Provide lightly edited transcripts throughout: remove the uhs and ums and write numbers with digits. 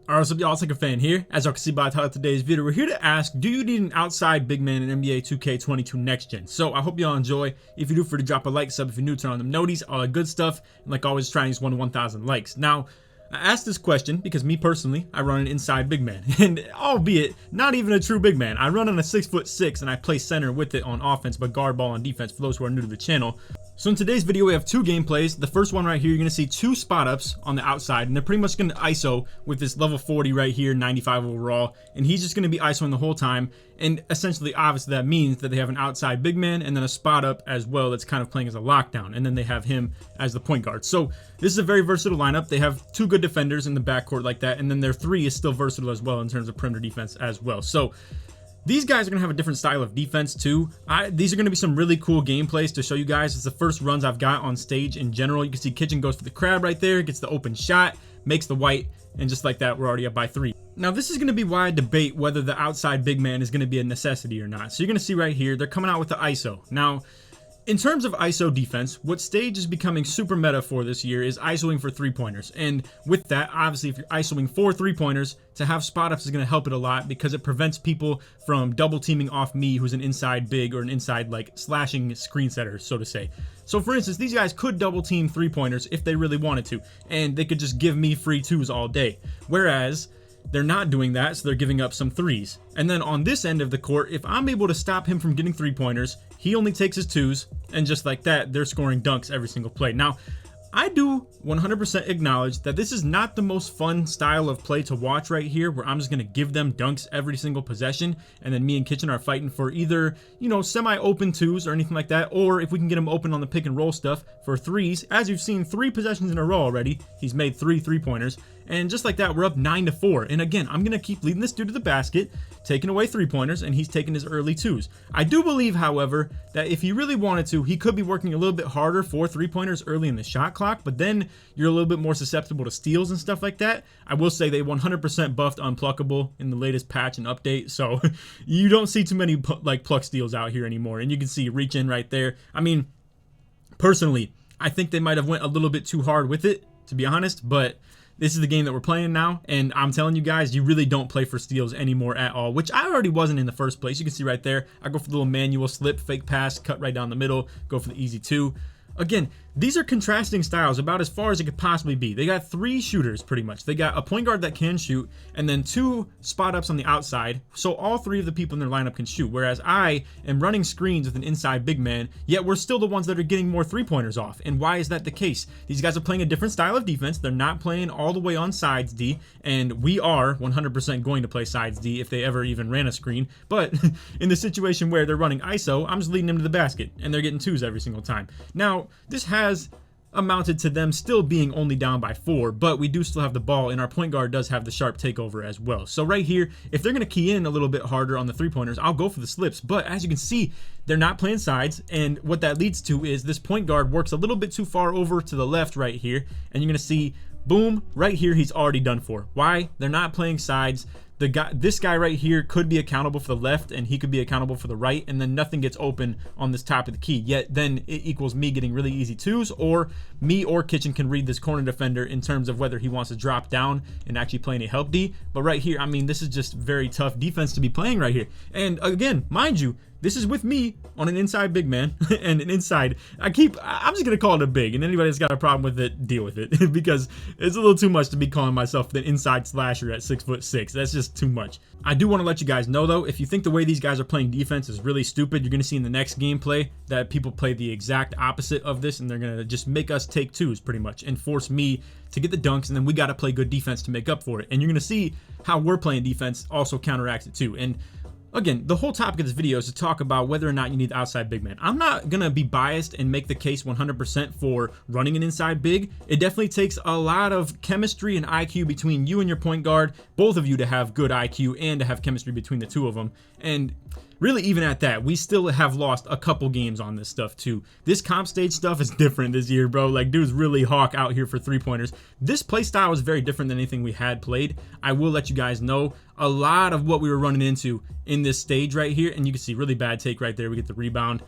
Alright, what's up y'all, it's LakerFan here. As y'all can see by the title of today's video, we're here to ask, do you need an outside big man in NBA 2K22 Next Gen? So I hope y'all enjoy. If you do, for to drop a like, sub if you're new, turn on them noties, all that good stuff. And like always, trying these 1 to 1,000 likes. Now, I asked this question because me personally, I run an inside big man. And albeit not even a true big man, I run on a 6'6" and I play center with it on offense, but guard ball on defense for those who are new to the channel. So in today's video, we have two gameplays. The first one right here, you're going to see two spot ups on the outside, and they're pretty much going to ISO with this level 40 right here, 95 overall, and he's just going to be ISOing the whole time. And essentially, obviously, that means that they have an outside big man and then a spot up as well that's kind of playing as a lockdown, and then they have him as the point guard. So this is a very versatile lineup. They have two good defenders in the backcourt like that, and then their three is still versatile as well in terms of perimeter defense as well. So these guys are going to have a different style of defense too. These are going to be some really cool gameplays to show you guys. It's the first runs I've got on stage in general. You can see Kitchen goes for the crab right there, gets the open shot, makes the white, and just like that, we're already up by 3. Now, this is going to be why I debate whether the outside big man is going to be a necessity or not. So you're going to see right here, they're coming out with the ISO. Now, in terms of ISO defense, what Stage is becoming super meta for this year is ISOing for 3-pointers. And with that, obviously, if you're ISOing for 3-pointers, to have spot ups is going to help it a lot because it prevents people from double teaming off me, who's an inside big or an inside like slashing screen setter, so to say. So for instance, these guys could double team 3-pointers if they really wanted to, and they could just give me free 2s all day. Whereas they're not doing that, so they're giving up some 3s. And then on this end of the court, if I'm able to stop him from getting 3-pointers, he only takes his 2s, and just like that, they're scoring dunks every single play. Now, I do 100% acknowledge that this is not the most fun style of play to watch right here, where I'm just going to give them dunks every single possession, and then me and Kitchen are fighting for either, you know, semi-open 2s or anything like that, or if we can get him open on the pick and roll stuff for 3s. As you've seen, 3 possessions in a row already, he's made 3 3-pointers. And just like that, we're up 9-4. And again, I'm going to keep leading this dude to the basket, taking away 3-pointers, and he's taking his early 2s. I do believe, however, that if he really wanted to, he could be working a little bit harder for 3-pointers early in the shot clock, but then you're a little bit more susceptible to steals and stuff like that. I will say they 100% buffed Unpluckable in the latest patch and update, so you don't see too many like pluck steals out here anymore. And you can see reach in right there. I mean, personally, I think they might have went a little bit too hard with it, to be honest, but this is the game that we're playing now, and I'm telling you guys, you really don't play for steals anymore at all, which I already wasn't in the first place. You can see right there, I go for the little manual slip, fake pass, cut right down the middle, go for the easy 2. Again, these are contrasting styles about as far as it could possibly be. They got 3 shooters pretty much. They got a point guard that can shoot, and then 2 spot ups on the outside, so all 3 of the people in their lineup can shoot, whereas I am running screens with an inside big man, yet we're still the ones that are getting more 3-pointers off. And why is that the case? These guys are playing a different style of defense. They're not playing all the way on sides D, and we are 100% going to play sides D if they ever even ran a screen. But in the situation where they're running ISO, I'm just leading them to the basket, and they're getting 2s every single time. Now, this has amounted to them still being only down by 4, but we do still have the ball, and our point guard does have the sharp takeover as well. So right here, if they're going to key in a little bit harder on the 3-pointers, I'll go for the slips. But as you can see, they're not playing sides, and what that leads to is this point guard works a little bit too far over to the left right here, and you're going to see, boom, right here, he's already done for. Why? They're not playing sides. This guy right here could be accountable for the left, and he could be accountable for the right, and then nothing gets open on this top of the key. Yet then it equals me getting really easy 2s, or me or Kitchen can read this corner defender in terms of whether he wants to drop down and actually play any help D. But right here, I mean, this is just very tough defense to be playing right here. And again, mind you, this is with me on an inside big man and an inside. I'm just going to call it a big, and anybody that's got a problem with it, deal with it, because it's a little too much to be calling myself the inside slasher at 6'6". That's just too much. I do want to let you guys know though, if you think the way these guys are playing defense is really stupid, you're going to see in the next gameplay that people play the exact opposite of this, and they're going to just make us take 2s pretty much and force me to get the dunks, and then we got to play good defense to make up for it. And you're going to see how we're playing defense also counteracts it too. And again, the whole topic of this video is to talk about whether or not you need the outside big man. I'm not going to be biased and make the case 100% for running an inside big. It definitely takes a lot of chemistry and IQ between you and your point guard, both of you, to have good IQ and to have chemistry between the two of them. And really, even at that, we still have lost a couple games on this stuff too. This comp stage stuff is different this year, bro. Like, dude's really hawk out here for 3-pointers. This play style is very different than anything we had played. I will let you guys know a lot of what we were running into in this stage right here, and you can see really bad take right there. We get the rebound.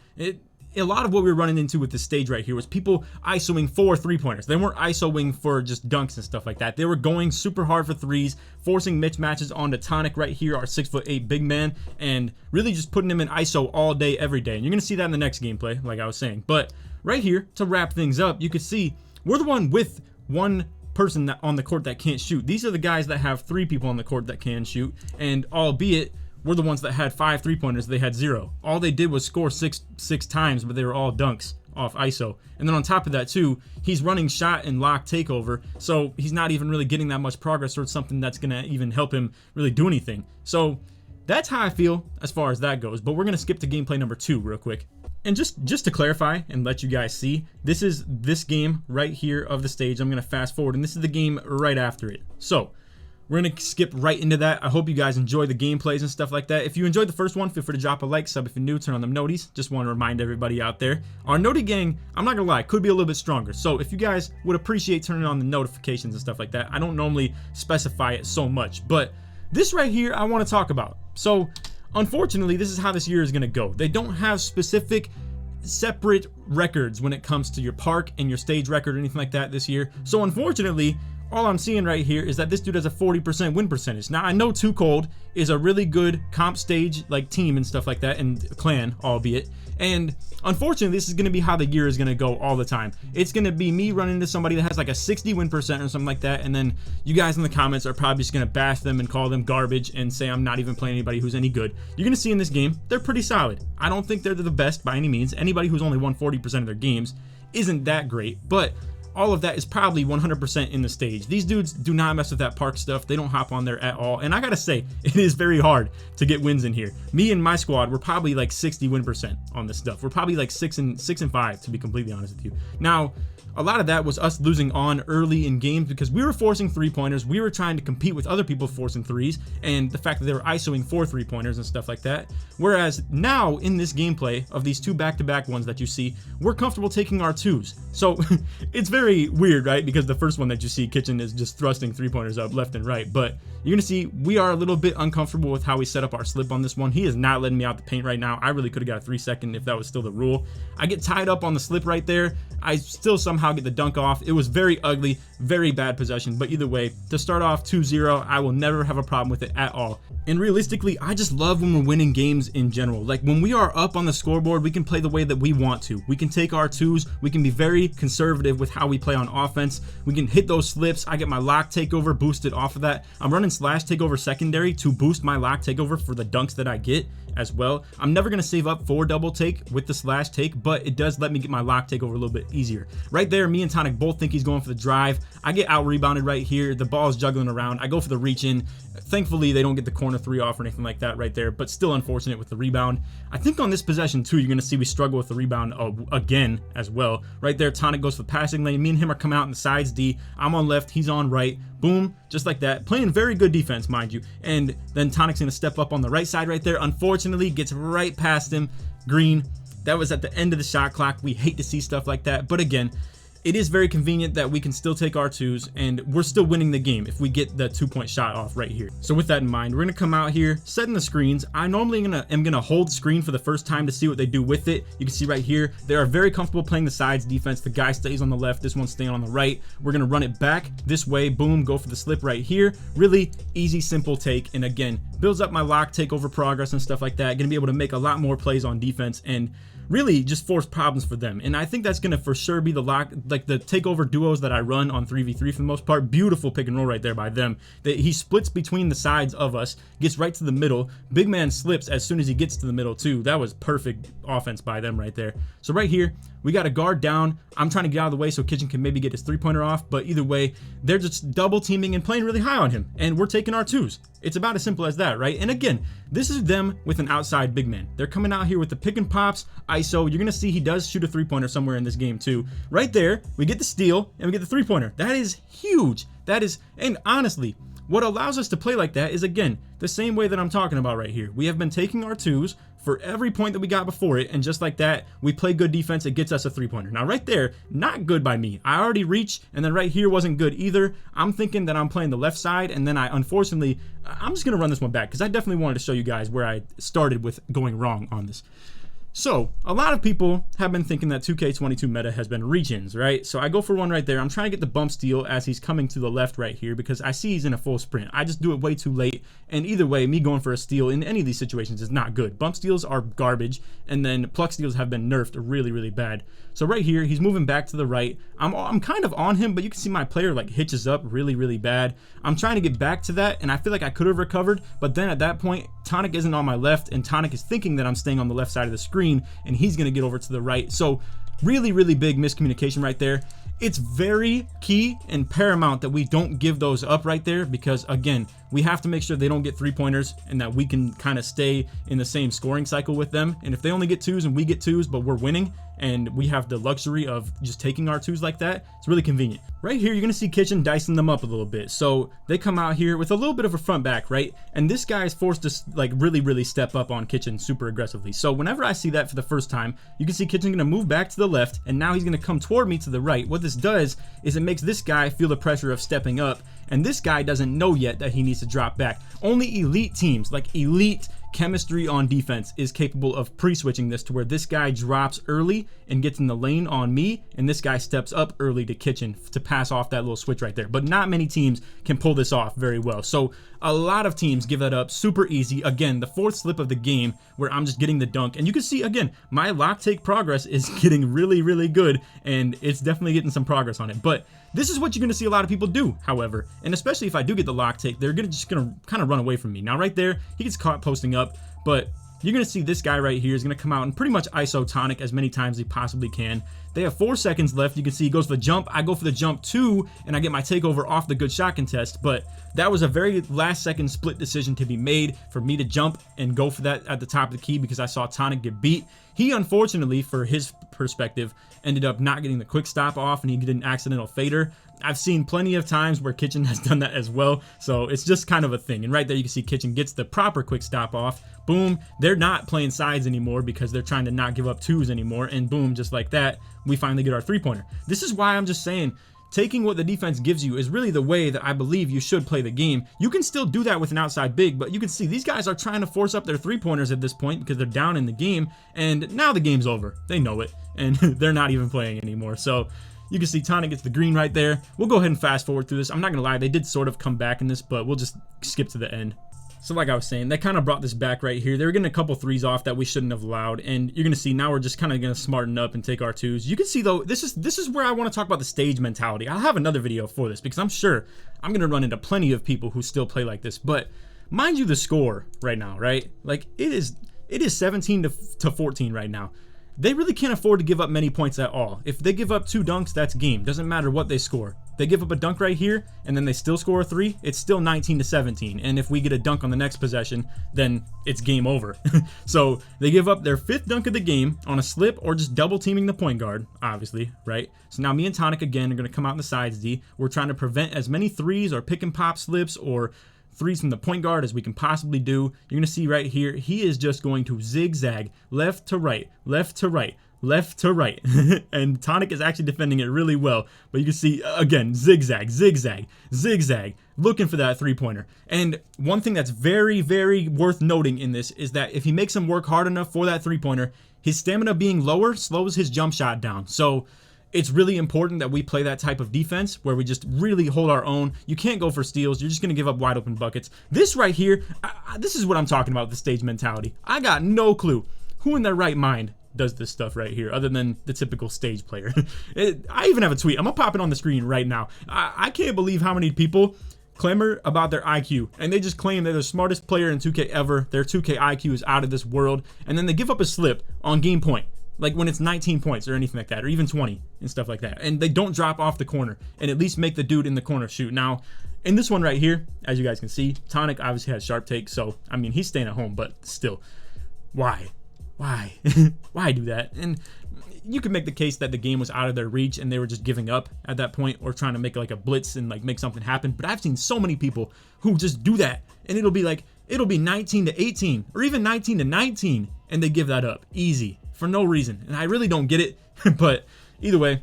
a lot of what we were running into with this stage right here was people ISOing for 3-pointers. They weren't ISOing for just dunks and stuff like that. They were going super hard for threes, forcing mismatches onto Tonic right here, our 6'8" big man, and really just putting him in ISO all day, every day. And you're going to see that in the next gameplay, like I was saying. But right here, to wrap things up, you can see we're the one with one person that on the court that can't shoot. These are the guys that have 3 people on the court that can shoot, and albeit we're the ones that had 5 3-pointers, they had 0. All they did was score six times, but they were all dunks off ISO. And then on top of that too, he's running shot and lock takeover, so he's not even really getting that much progress towards something that's gonna even help him really do anything. So that's how I feel as far as that goes. But we're gonna skip to gameplay number 2 real quick. And just to clarify and let you guys see, this is this game right here of the stage. I'm gonna fast forward, and this is the game right after it. So we're going to skip right into that. I hope you guys enjoy the gameplays and stuff like that. If you enjoyed the first one, feel free to drop a like, sub if you're new, turn on them noties. Just want to remind everybody out there, our noti gang, I'm not going to lie, could be a little bit stronger. So if you guys would appreciate turning on the notifications and stuff like that, I don't normally specify it so much. But this right here, I want to talk about. So unfortunately, this is how this year is going to go. They don't have specific separate records when it comes to your park and your stage record or anything like that this year. So unfortunately, all I'm seeing right here is that this dude has a 40% win percentage. Now, I know Too Cold is a really good comp stage like team and stuff like that, and clan, albeit. And unfortunately, this is going to be how the year is going to go all the time. It's going to be me running into somebody that has like a 60 win percent or something like that, and then you guys in the comments are probably just going to bash them and call them garbage and say I'm not even playing anybody who's any good. You're going to see in this game, they're pretty solid. I don't think they're the best by any means. Anybody who's only won 40% of their games isn't that great, but all of that is probably 100% in the stage. These dudes do not mess with that park stuff. They don't hop on there at all. And I gotta say, it is very hard to get wins in here. Me and my squad, we're probably like 60 win percent on this stuff. We're probably like 6 and 5, to be completely honest with you. Now, a lot of that was us losing on early in games because we were forcing 3-pointers. We were trying to compete with other people forcing 3s, and the fact that they were ISOing for 3-pointers and stuff like that. Whereas now in this gameplay of these 2 back-to-back ones that you see, we're comfortable taking our 2s. So it's very weird, right? Because the first one that you see, Kitchen, is just thrusting 3-pointers up left and right. But you're gonna see we are a little bit uncomfortable with how we set up our slip on this one. He is not letting me out the paint right now. I really could have got a 3-second if that was still the rule. I get tied up on the slip right there. I still somehow get the dunk off. It was very ugly, very bad possession. But either way, to start off 2-0, I will never have a problem with it at all. And realistically, I just love when we're winning games in general. Like when we are up on the scoreboard, we can play the way that we want to. We can take our 2s. We can be very conservative with how we play on offense. We can hit those slips. I get my lock takeover boosted off of that. I'm running slash takeover secondary to boost my lock takeover for the dunks that I get as well. I'm never going to save up for double take with the slash take, but it does let me get my lock takeover a little bit easier. Right there, me and Tonic both think he's going for the drive. I get out rebounded right here. The ball is juggling around. I go for the reach in. Thankfully, they don't get the corner 3 off or anything like that right there, but still unfortunate with the rebound. I think on this possession too, you're going to see we struggle with the rebound again as well. Right there, Tonic goes for the passing lane. Me and him are coming out in the sides D. I'm on left, he's on right. Boom, just like that. Playing very good defense, mind you. And then Tonic's going to step up on the right side right there. Unfortunately, gets right past him. Green. That was at the end of the shot clock. We hate to see stuff like that. But again, it is very convenient that we can still take our 2s, and we're still winning the game if we get the 2-point shot off right here. So with that in mind, we're going to come out here, setting the screens. I normally am going to hold screen for the first time to see what they do with it. You can see right here, they are very comfortable playing the sides defense. The guy stays on the left. This one's staying on the right. We're going to run it back this way. Boom, go for the slip right here. Really easy, simple take. And again, builds up my lock takeover progress and stuff like that. Going to be able to make a lot more plays on defense and really just force problems for them. And I think that's going to for sure be the lock, like the takeover duos that I run on 3v3 for the most part. Beautiful pick and roll right there by them. He splits between the sides of us, gets right to the middle. Big man slips as soon as he gets to the middle too. That was perfect offense by them right there. So right here, we got a guard down. I'm trying to get out of the way so Kitchen can maybe get his 3-pointer off, but either way, they're just double teaming and playing really high on him, and we're taking our 2s. It's about as simple as that, right? And again, this is them with an outside big man. They're coming out here with the pick and pops, ISO. You're gonna see he does shoot a 3-pointer somewhere in this game too. Right there, we get the steal and we get the 3-pointer. That is huge. That is, and honestly, what allows us to play like that is, again, the same way that I'm talking about right here. We have been taking our 2s for every point that we got before it, and just like that, we play good defense. It gets us a 3-pointer. Now right there, not good by me. I already reached, and then right here wasn't good either. I'm thinking that I'm playing the left side, and then I'm just gonna run this one back because I definitely wanted to show you guys where I started with going wrong on this. So a lot of people have been thinking that 2K22 meta has been reach-ins, right? So I go for one right there. I'm trying to get the bump steal as he's coming to the left right here because I see he's in a full sprint. I just do it way too late, and either way, me going for a steal in any of these situations is not good. Bump steals are garbage, and then pluck steals have been nerfed really, really bad. So right here, he's moving back to the right. I'm kind of on him, but you can see my player like hitches up really, really bad. I'm trying to get back to that, and I feel like I could have recovered, but then at that point, Tonic isn't on my left, and Tonic is thinking that I'm staying on the left side of the screen, and he's going to get over to the right. So really, really big miscommunication right there. It's very key and paramount that we don't give those up right there because, again, we have to make sure they don't get three-pointers and that we can kind of stay in the same scoring cycle with them. And if they only get twos and we get twos, but we're winning and we have the luxury of just taking our twos like that, it's really convenient. Right here, you're going to see Kitchen dicing them up a little bit. So they come out here with a little bit of a front back, right? And this guy is forced to like really, really step up on Kitchen super aggressively. So whenever I see that for the first time, you can see Kitchen going to move back to the left, and now he's going to come toward me to the right. What this does is it makes this guy feel the pressure of stepping up, and this guy doesn't know yet that he needs to drop back. Only elite teams, like elite chemistry on defense, is capable of pre-switching this to where this guy drops early and gets in the lane on me, and this guy steps up early to Kitchen to pass off that little switch right there. But not many teams can pull this off very well. So a lot of teams give that up super easy. Again, the fourth slip of the game where I'm just getting the dunk, and you can see again my lock take progress is getting really, really good, and it's definitely getting some progress on it. But this is what you're going to see a lot of people do, however, and especially if I do get the lock take, they're just going to kind of run away from me. Now right there, he gets caught posting up, but you're going to see this guy right here is going to come out and pretty much ISO Tonic as many times as he possibly can. They have 4 seconds left. You can see he goes for the jump. I go for the jump too, and I get my takeover off the good shot contest, but that was a very last second split decision to be made for me to jump and go for that at the top of the key because I saw Tonic get beat. He, unfortunately, for his perspective, ended up not getting the quick stop off, and he did an accidental fader. I've seen plenty of times where Kitchen has done that as well, so it's just kind of a thing. And right there you can see Kitchen gets the proper quick stop off. Boom, they're not playing sides anymore because they're trying to not give up twos anymore, and boom, just like that, we finally get our three-pointer. This is why I'm just saying, taking what the defense gives you is really the way that I believe you should play the game. You can still do that with an outside big, but you can see these guys are trying to force up their three-pointers at this point because they're down in the game, and now the game's over. They know it, and they're not even playing anymore. So you can see Tonic gets the green right there. We'll go ahead and fast forward through this. I'm not going to lie, they did sort of come back in this, but we'll just skip to the end. So like I was saying, they kind of brought this back right here. They were getting a couple threes off that we shouldn't have allowed, and you're going to see now we're just kind of going to smarten up and take our twos. You can see though, this is where I want to talk about the stage mentality. I'll have another video for this because I'm sure I'm going to run into plenty of people who still play like this. But mind you, the score right now, right? Like it is 17 to 14 right now. They really can't afford to give up many points at all. If they give up 2 dunks, that's game. Doesn't matter what they score. They give up a dunk right here, and then they still score a 3, it's still 19 to 17. And if we get a dunk on the next possession, then it's game over. So they give up their 5th dunk of the game on a slip or just double teaming the point guard, obviously, right? So now me and Tonic again are going to come out in the sides D. We're trying to prevent as many threes or pick and pop slips or threes from the point guard as we can possibly do. You're going to see right here, he is just going to zigzag left to right, left to right, left to right. And Tonic is actually defending it really well. But you can see, again, zigzag, zigzag, zigzag, looking for that three-pointer. And one thing that's very, very worth noting in this is that if he makes him work hard enough for that three-pointer, his stamina being lower slows his jump shot down. So it's really important that we play that type of defense where we just really hold our own. You can't go for steals. You're just going to give up wide open buckets. This right here, this is what I'm talking about, the stage mentality. I got no clue who in their right mind does this stuff right here other than the typical stage player. I even have a tweet. I'm going to pop it on the screen right now. I can't believe how many people clamor about their IQ, and they just claim they're the smartest player in 2K ever. Their 2K IQ is out of this world, and then they give up a slip on game point. Like when it's 19 points or anything like that, or even 20 and stuff like that. And they don't drop off the corner and at least make the dude in the corner shoot. Now, in this one right here, as you guys can see, Tonic obviously has sharp take. So, I mean, he's staying at home, but still, why? Why? Why do that? And you could make the case that the game was out of their reach and they were just giving up at that point or trying to make like a blitz and like make something happen. But I've seen so many people who just do that and it'll be 19 to 18 or even 19 to 19 and they give that up easy. For no reason, and I really don't get it, but either way,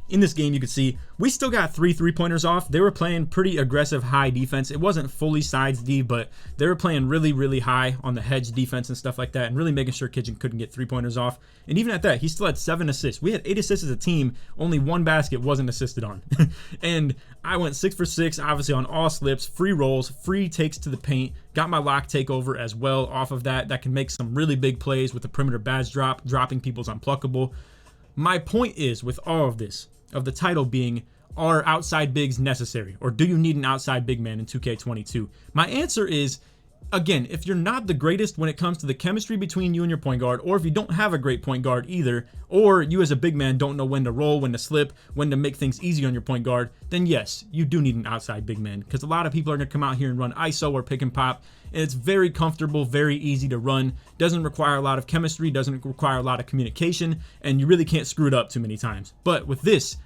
in this game, you could see we still got 3-pointers off. They were playing pretty aggressive high defense. It wasn't fully sides D, but they were playing really high on the hedge defense and stuff like that, and really making sure Kitchen couldn't get 3-pointers off. And even at that, he still had 7 assists. We had 8 assists as a team. Only 1 basket wasn't assisted on. And I went 6 for 6, obviously on all slips, free rolls, free takes to the paint. Got my lock takeover as well off of that. That can make some really big plays with the perimeter badge drop, dropping people's unpluckable. My point is, with all of this, of the title being, are outside bigs necessary, or do you need an outside big man in 2K22? My answer is, again, if you're not the greatest when it comes to the chemistry between you and your point guard, or if you don't have a great point guard either, or you as a big man don't know when to roll, when to slip, when to make things easy on your point guard, then yes, you do need an outside big man, because a lot of people are going to come out here and run ISO or pick and pop, and it's very comfortable, very easy to run, doesn't require a lot of chemistry, doesn't require a lot of communication, and you really can't screw it up too many times. But with this,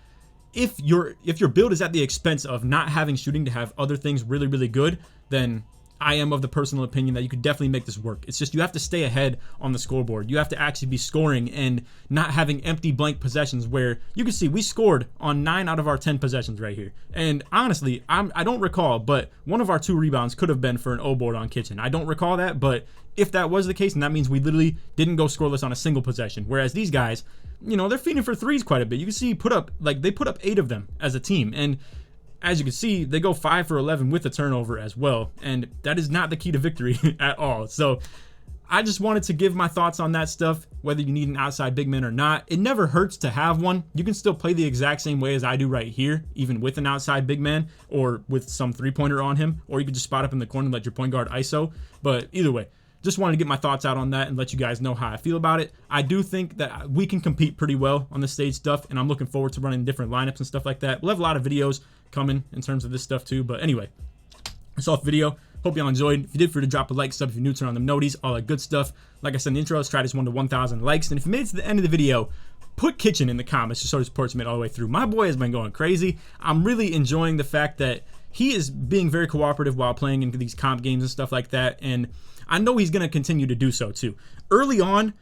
if your build is at the expense of not having shooting to have other things really good, then I am of the personal opinion that you could definitely make this work. It's just you have to stay ahead on the scoreboard. You have to actually be scoring and not having empty blank possessions where you can see we scored on 9 out of our 10 possessions right here. And honestly, I don't recall, but one of our 2 rebounds could have been for an O board on Kitchen. I don't recall that, but if that was the case, then that means we literally didn't go scoreless on a single possession. Whereas these guys, you know, they're feeding for threes quite a bit. You can see they put up 8 of them as a team. And as you can see, they go 5 for 11 with a turnover as well. And that is not the key to victory at all. So I just wanted to give my thoughts on that stuff, whether you need an outside big man or not. It never hurts to have one. You can still play the exact same way as I do right here, even with an outside big man or with some 3-pointer on him, or you could just spot up in the corner and let your point guard ISO. But either way, just wanted to get my thoughts out on that and let you guys know how I feel about it. I do think that we can compete pretty well on the stage stuff, and I'm looking forward to running different lineups and stuff like that. We'll have a lot of videos coming in terms of this stuff too. But anyway, that's all the video. Hope y'all enjoyed. If you did, feel free to drop a like, sub if you're new, turn on them noties, all that good stuff. Like I said in the intro, let's try this one to 1,000 likes. And if you made it to the end of the video, put Kitchen in the comments just so the support's made all the way through. My boy has been going crazy. I'm really enjoying the fact that he is being very cooperative while playing in these comp games and stuff like that. And I know he's going to continue to do so too. Early on,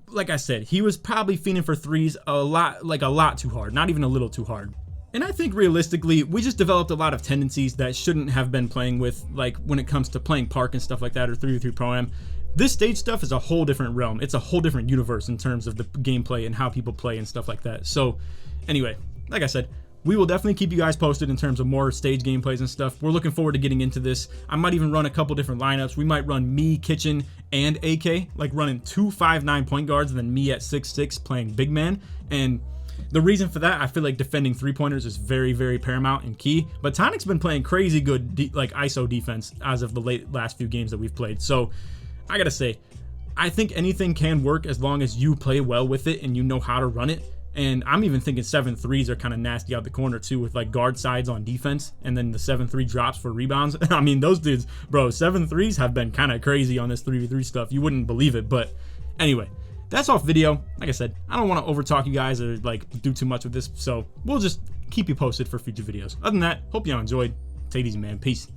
like I said, he was probably fiending for threes a lot too hard, not even a little too hard. And I think realistically, we just developed a lot of tendencies that shouldn't have been playing with, like when it comes to playing park and stuff like that, or 3v3 Pro-Am. This stage stuff is a whole different realm. It's a whole different universe in terms of the gameplay and how people play and stuff like that. So anyway, like I said, we will definitely keep you guys posted in terms of more stage gameplays and stuff. We're looking forward to getting into this. I might even run a couple different lineups. We might run me, Kitchen, and AK, like running 2 5'9" point guards and then me at 6'6" playing big man. And the reason for that, I feel like defending 3-pointers is very paramount and key. But Tonic's been playing crazy good ISO defense as of the last few games that we've played. So I gotta say, I think anything can work as long as you play well with it and you know how to run it. And I'm even thinking 7-3s are kind of nasty out the corner too, with like guard sides on defense, and then the 7-3 drops for rebounds. I mean, those dudes, bro, 7-3s have been kind of crazy on this 3v3 stuff. You wouldn't believe it. But anyway, that's off video. Like I said, I don't want to overtalk you guys or like do too much with this, so we'll just keep you posted for future videos. Other than that, hope y'all enjoyed. Take it easy, man. Peace.